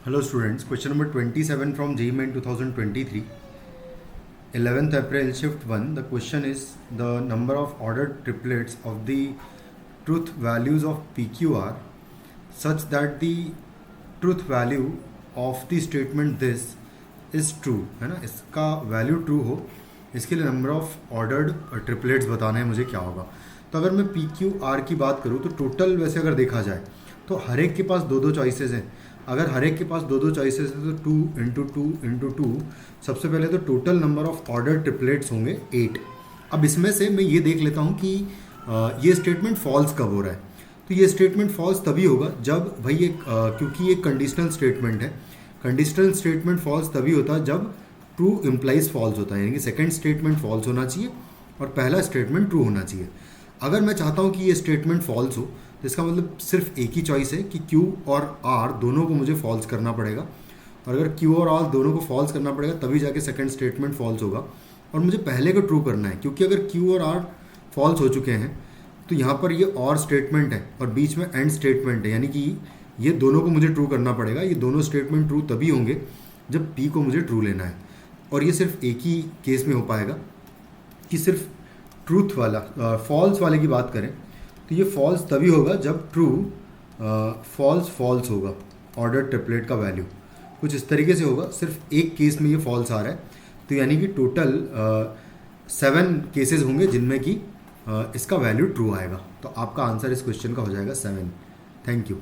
Hello students, question number 27 from JEE Main 2023. 11th April shift 1. The question is the number of ordered triplets of the truth values of PQR such that the truth value of the statement this is true, है ना, इसका value true हो, इसके लिए number of ordered triplets बताना है मुझे क्या होगा। तो अगर मैं PQR की बात करूँ तो टोटल वैसे अगर देखा जाए तो हर एक के पास दो दो चॉइसेस हैं। अगर हर एक के पास दो दो चॉइसेस है तो 2 × 2 × 2 सबसे पहले तो total number of order triplets होंगे 8। अब इसमें से मैं ये देख लेता हूँ कि ये स्टेटमेंट फॉल्स कब हो रहा है। तो ये स्टेटमेंट फॉल्स तभी होगा जब भाई ये क्योंकि ये कंडीशनल स्टेटमेंट है, कंडीशनल स्टेटमेंट फॉल्स तभी होता है जब ट्रू इम्प्लाइज फॉल्स होता है, यानी कि सेकंड स्टेटमेंट फॉल्स होना चाहिए और पहला स्टेटमेंट ट्रू होना चाहिए। अगर मैं चाहता हूँ कि ये स्टेटमेंट फॉल्स हो तो इसका मतलब सिर्फ एक ही चॉइस है कि Q और R दोनों को मुझे फॉल्स करना पड़ेगा, और अगर Q और R दोनों को फॉल्स करना पड़ेगा तभी जाके सेकंड स्टेटमेंट फॉल्स होगा, और मुझे पहले को ट्रू करना है क्योंकि अगर Q और R फॉल्स हो चुके हैं तो यहाँ पर ये और स्टेटमेंट है और बीच में एंड स्टेटमेंट है, यानी कि ये दोनों को मुझे ट्रू करना पड़ेगा। ये दोनों स्टेटमेंट ट्रू तभी होंगे जब P को मुझे ट्रू लेना है, और ये सिर्फ एक ही केस में हो पाएगा कि सिर्फ ट्रूथ वाला फॉल्स वाले की बात करें तो ये फॉल्स तभी होगा जब ट्रू फॉल्स होगा। ऑर्डर ट्रिपलेट का वैल्यू कुछ इस तरीके से होगा, सिर्फ एक केस में ये फॉल्स आ रहा है, तो यानी कि टोटल 7 केसेस होंगे जिनमें कि इसका वैल्यू ट्रू आएगा। तो आपका आंसर इस क्वेश्चन का हो जाएगा 7। Thank you.